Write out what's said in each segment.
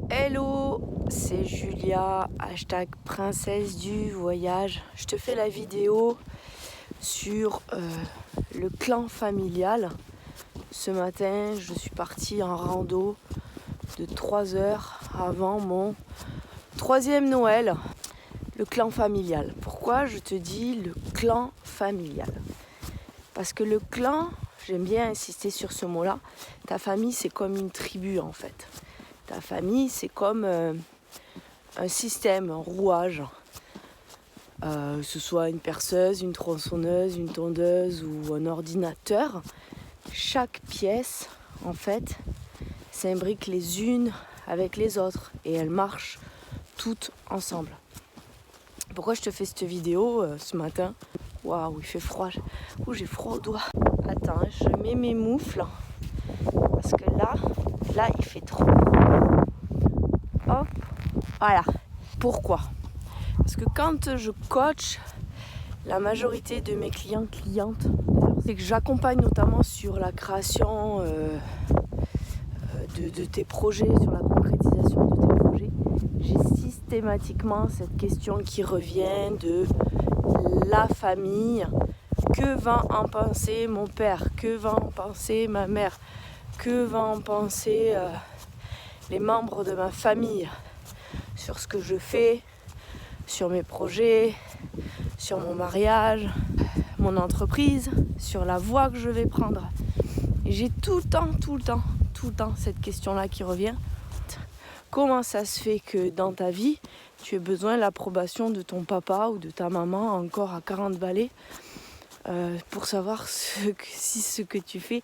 Hello, c'est Julia, hashtag princesse du voyage. Je te fais la vidéo sur le clan familial. Ce matin, je suis partie en rando de 3 heures avant mon 3e Noël. Le clan familial. Pourquoi je te dis le clan familial? Parce que le clan, j'aime bien insister sur ce mot-là, ta famille c'est comme une tribu en fait. Ta famille, c'est comme un système, un rouage. Que ce soit une perceuse, une tronçonneuse, une tondeuse ou un ordinateur. Chaque pièce, en fait, s'imbrique les unes avec les autres et elles marchent toutes ensemble. Pourquoi je te fais cette vidéo ce matin? Waouh, il fait froid. Ouh, j'ai froid aux doigts. Attends, je mets mes moufles. Parce que là, il fait trop. Hop, voilà. Pourquoi? Parce que quand je coach, la majorité de mes clientes, c'est que j'accompagne notamment sur la création de tes projets, sur la concrétisation de tes projets. J'ai systématiquement cette question qui revient de la famille. Que va en penser mon père? Que va en penser ma mère? Que va en penser les membres de ma famille sur ce que je fais, sur mes projets, sur mon mariage, mon entreprise, sur la voie que je vais prendre. Et j'ai tout le temps cette question-là qui revient. Comment ça se fait que dans ta vie, tu aies besoin de l'approbation de ton papa ou de ta maman encore à 40 balais pour savoir si ce que tu fais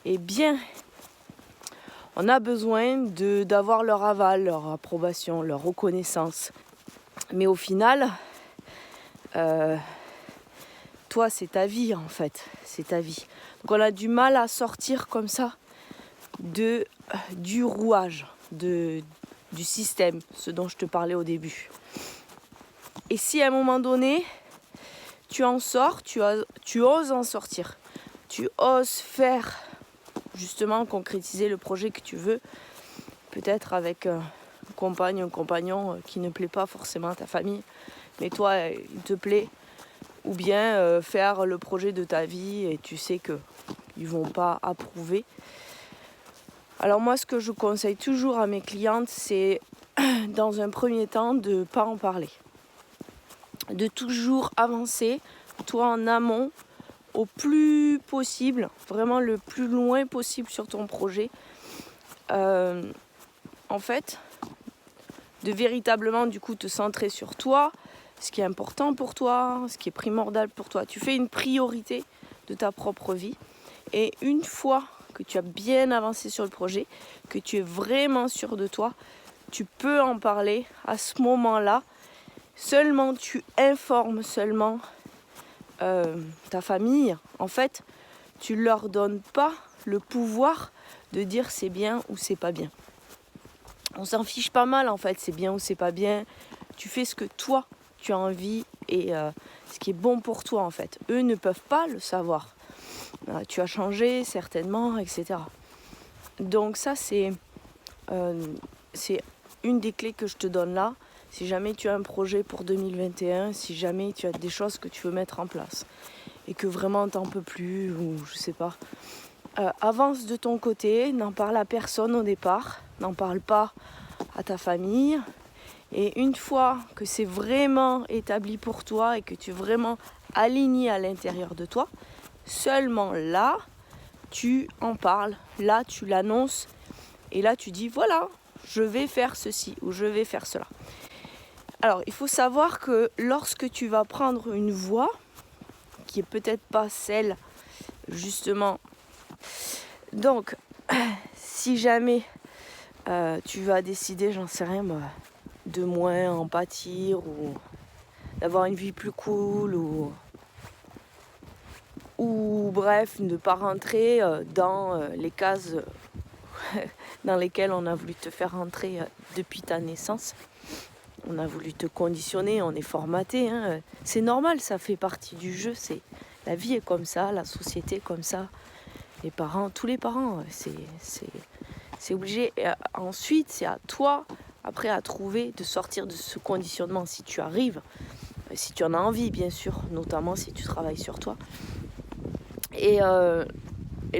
est bien? On a besoin d'avoir leur aval, leur approbation, leur reconnaissance. Mais au final, toi, c'est ta vie en fait. C'est ta vie. Donc on a du mal à sortir comme ça du rouage, du système, ce dont je te parlais au début. Et si à un moment donné, tu en sors, tu oses en sortir, tu oses faire justement concrétiser le projet que tu veux, peut-être avec un compagnon qui ne plaît pas forcément à ta famille, mais toi il te plaît, ou bien faire le projet de ta vie et tu sais qu'ils ne vont pas approuver. Alors moi ce que je conseille toujours à mes clientes, c'est dans un premier temps de ne pas en parler, de toujours avancer toi en amont au plus possible, vraiment le plus loin possible sur ton projet. En fait, de véritablement du coup te centrer sur toi, ce qui est important pour toi, ce qui est primordial pour toi. Tu fais une priorité de ta propre vie et une fois que tu as bien avancé sur le projet, que tu es vraiment sûr de toi, tu peux en parler à ce moment-là. Seulement tu informes ta famille. En fait, tu leur donnes pas le pouvoir de dire c'est bien ou c'est pas bien. On s'en fiche pas mal en fait, c'est bien ou c'est pas bien. Tu fais ce que toi tu as envie et ce qui est bon pour toi en fait. Eux ne peuvent pas le savoir. Tu as changé certainement, etc. Donc ça c'est une des clés que je te donne là. Si jamais tu as un projet pour 2021, si jamais tu as des choses que tu veux mettre en place et que vraiment t'en peux plus ou je sais pas, avance de ton côté, n'en parle à personne au départ, n'en parle pas à ta famille. Et une fois que c'est vraiment établi pour toi et que tu es vraiment aligné à l'intérieur de toi, seulement là, tu en parles, là tu l'annonces et là tu dis voilà, je vais faire ceci ou je vais faire cela. Alors il faut savoir que lorsque tu vas prendre une voie qui est peut-être pas celle justement, donc si jamais tu vas décider, j'en sais rien moi, de moins en pâtir ou d'avoir une vie plus cool ou bref, ne pas rentrer dans les cases dans lesquelles on a voulu te faire rentrer depuis ta naissance. On a voulu te conditionner, on est formaté. Hein. C'est normal, ça fait partie du jeu. La vie est comme ça, la société est comme ça. Les parents, tous les parents, c'est C'est obligé. Et ensuite, c'est à toi, après, à trouver de sortir de ce conditionnement si tu arrives, si tu en as envie, bien sûr, notamment si tu travailles sur toi. Et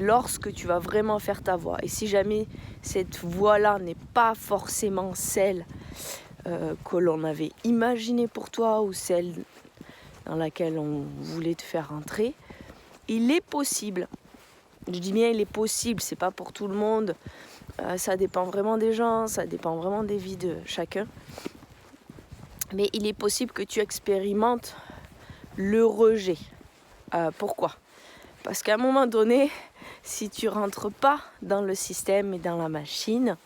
lorsque tu vas vraiment faire ta voix, et si jamais cette voix-là n'est pas forcément celle que l'on avait imaginée pour toi ou celle dans laquelle on voulait te faire entrer, il est possible. Je dis bien il est possible, c'est pas pour tout le monde. Ça dépend vraiment des gens, ça dépend vraiment des vies de chacun. Mais il est possible que tu expérimentes le rejet. Pourquoi ? Parce qu'à un moment donné, si tu rentres pas dans le système et dans la machine,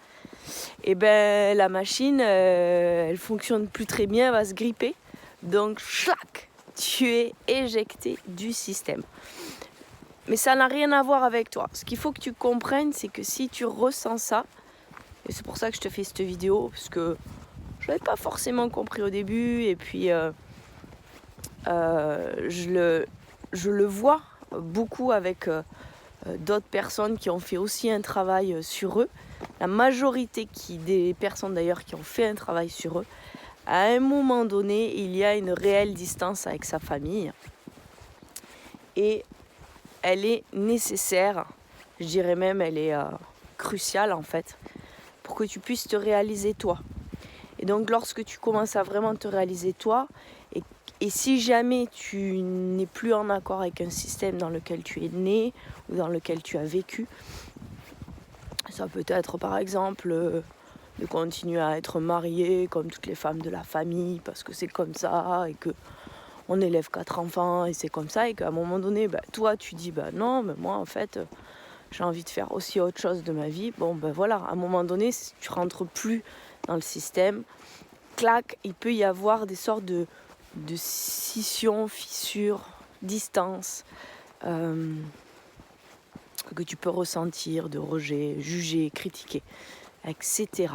et ben la machine, elle fonctionne plus très bien, elle va se gripper. Donc, schlac, tu es éjecté du système. Mais ça n'a rien à voir avec toi. Ce qu'il faut que tu comprennes, c'est que si tu ressens ça, et c'est pour ça que je te fais cette vidéo, parce que je l'avais pas forcément compris au début, et puis je le vois beaucoup avec d'autres personnes qui ont fait aussi un travail sur eux. La majorité des personnes d'ailleurs qui ont fait un travail sur eux, à un moment donné, il y a une réelle distance avec sa famille. Et elle est nécessaire, je dirais même elle est cruciale en fait, pour que tu puisses te réaliser toi. Et donc lorsque tu commences à vraiment te réaliser toi, et si jamais tu n'es plus en accord avec un système dans lequel tu es né ou dans lequel tu as vécu, ça peut être par exemple de continuer à être marié comme toutes les femmes de la famille parce que c'est comme ça et que on élève 4 enfants et c'est comme ça, et qu'à un moment donné, toi tu dis non, mais moi en fait j'ai envie de faire aussi autre chose de ma vie. Bon voilà, à un moment donné, si tu rentres plus dans le système, clac, il peut y avoir des sortes de scissions, fissures, distances que tu peux ressentir, de rejet, juger, critiquer, etc.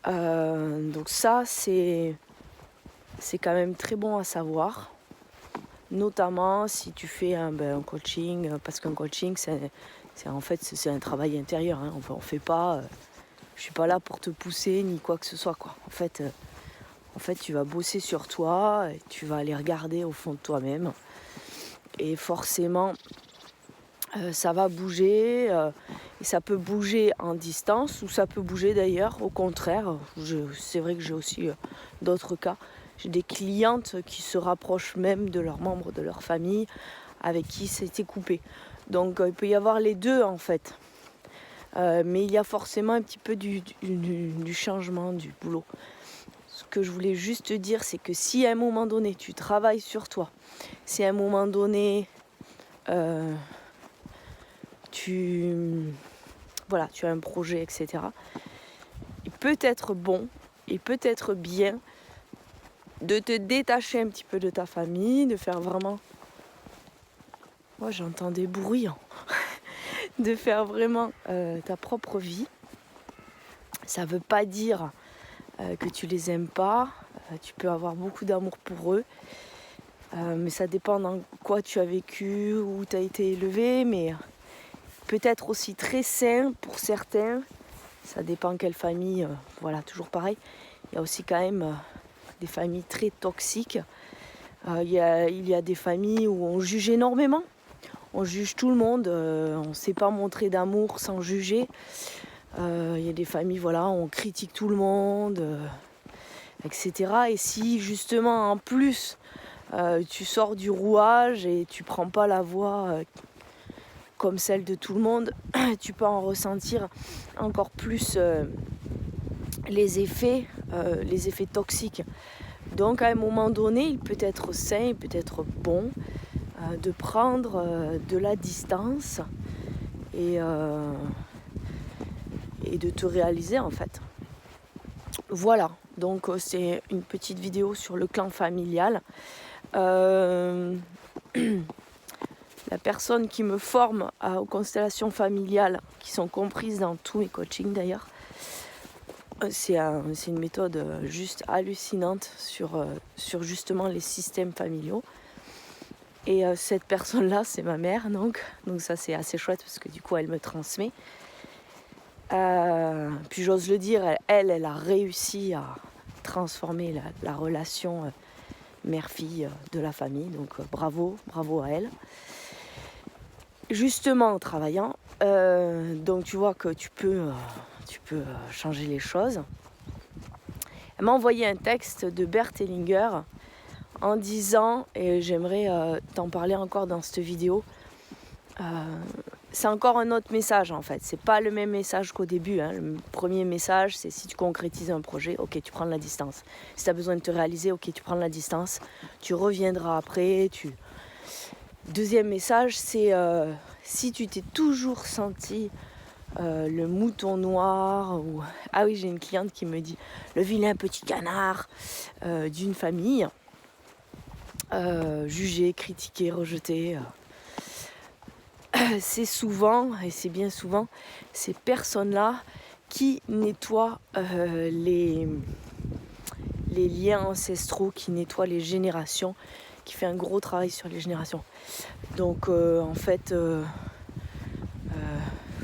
Donc ça c'est quand même très bon à savoir, notamment si tu fais un coaching, parce qu'un coaching c'est un travail intérieur, hein. On fait pas, je suis pas là pour te pousser ni quoi que ce soit quoi. En fait tu vas bosser sur toi, et tu vas aller regarder au fond de toi-même, et forcément ça va bouger, et ça peut bouger en distance ou ça peut bouger d'ailleurs au contraire. C'est vrai que j'ai aussi d'autres cas. J'ai des clientes qui se rapprochent même de leurs membres de leur famille avec qui c'était coupé. Donc il peut y avoir les deux en fait. Mais il y a forcément un petit peu du changement, du boulot. Ce que je voulais juste te dire, c'est que si à un moment donné tu travailles sur toi, si à un moment donné tu as un projet, etc., il peut être bon, il peut être bien de te détacher un petit peu de ta famille, de faire vraiment... Moi j'entends des bruits, hein. De faire vraiment ta propre vie. Ça veut pas dire que tu les aimes pas, tu peux avoir beaucoup d'amour pour eux, mais ça dépend dans quoi tu as vécu, où tu as été élevé, mais peut-être aussi très sain pour certains, ça dépend quelle famille, toujours pareil. Il y a aussi quand même des familles très toxiques. Il y a des familles où on juge énormément, on juge tout le monde, on ne sait pas montrer d'amour sans juger. Il y a des familles où on critique tout le monde, etc. Et si justement en plus tu sors du rouage et tu prends pas la voie comme celle de tout le monde, tu peux en ressentir encore plus les effets toxiques. Donc à un moment donné, il peut être sain, il peut être bon de prendre de la distance et de te réaliser en fait. Voilà, donc c'est une petite vidéo sur le clan familial. La personne qui me forme aux constellations familiales, qui sont comprises dans tous mes coachings d'ailleurs, c'est une méthode juste hallucinante sur justement les systèmes familiaux. Et cette personne-là, c'est ma mère, donc ça c'est assez chouette parce que du coup elle me transmet. Puis j'ose le dire, elle a réussi à transformer la relation mère-fille de la famille. Donc bravo à elle. Justement en travaillant, donc tu vois que tu peux changer les choses. Elle m'a envoyé un texte de Bert Hellinger en disant, et j'aimerais t'en parler encore dans cette vidéo, c'est encore un autre message en fait, c'est pas le même message qu'au début. Le premier message, c'est si tu concrétises un projet, ok, tu prends de la distance. Si tu as besoin de te réaliser, ok, tu prends de la distance, tu reviendras après. Deuxième message, c'est si tu t'es toujours senti le mouton noir, ou ah oui, j'ai une cliente qui me dit le vilain petit canard d'une famille, jugé, critiqué, rejeté. C'est souvent, et c'est bien souvent, ces personnes-là qui nettoient les liens ancestraux, qui nettoient les générations, qui fait un gros travail sur les générations. Donc en fait,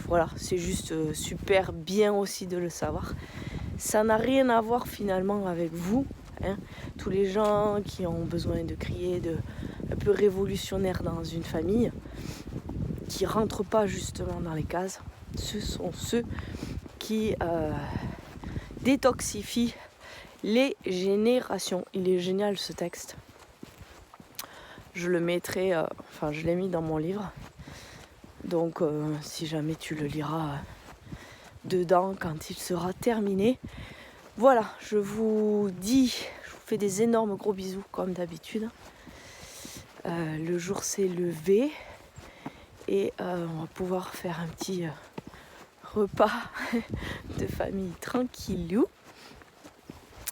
voilà, c'est juste super bien aussi de le savoir. Ça n'a rien à voir finalement avec vous, hein. Tous les gens qui ont besoin de crier, un peu révolutionnaire dans une famille, qui ne rentrent pas justement dans les cases, ce sont ceux qui détoxifient les générations. Il est génial ce texte. Je le mettrai, je l'ai mis dans mon livre. Donc si jamais tu le liras dedans quand il sera terminé. Voilà, je vous fais des énormes gros bisous comme d'habitude. Le jour s'est levé et on va pouvoir faire un petit repas de famille tranquillou.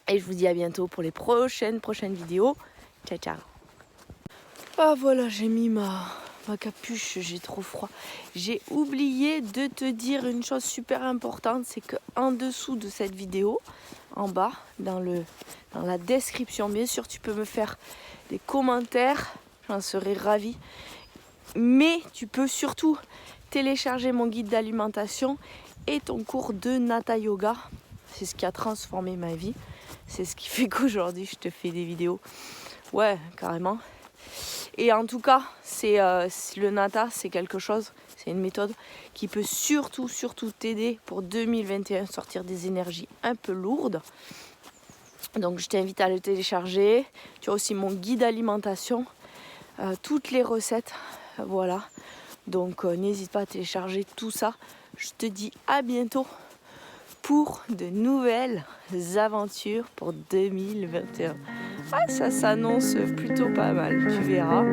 Et je vous dis à bientôt pour les prochaines vidéos. Ciao ciao. Ah voilà, j'ai mis ma capuche, j'ai trop froid. J'ai oublié de te dire une chose super importante, c'est que en dessous de cette vidéo, en bas, dans la description, bien sûr, tu peux me faire des commentaires, j'en serais ravie. Mais tu peux surtout télécharger mon guide d'alimentation et ton cours de Nata Yoga. C'est ce qui a transformé ma vie. C'est ce qui fait qu'aujourd'hui, je te fais des vidéos. Ouais, carrément. Et en tout cas, le Nata, c'est quelque chose, c'est une méthode qui peut surtout t'aider pour 2021, sortir des énergies un peu lourdes. Donc je t'invite à le télécharger. Tu as aussi mon guide alimentation, toutes les recettes, voilà. Donc n'hésite pas à télécharger tout ça. Je te dis à bientôt pour de nouvelles aventures pour 2021. Ah, ça s'annonce plutôt pas mal, tu verras.